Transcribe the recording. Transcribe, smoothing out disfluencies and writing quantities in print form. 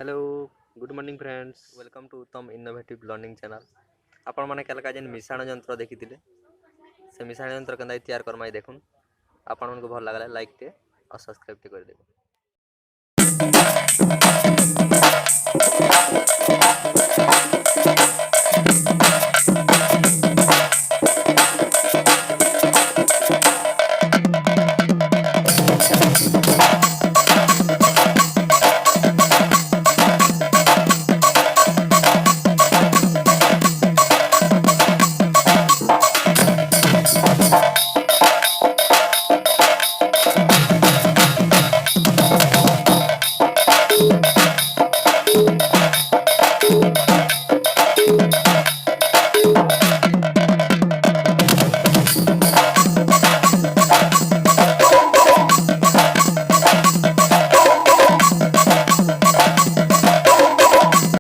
Hello good morning friends welcome to Uttam innovative learning channel. आपण मैंने कल जेन मिश्रण यंत्र देखी से मिश्रण यंत्र के तैयार करमा देखुन। आपण को भल लगे लाइक टे और सब्सक्राइब टे कर देबो।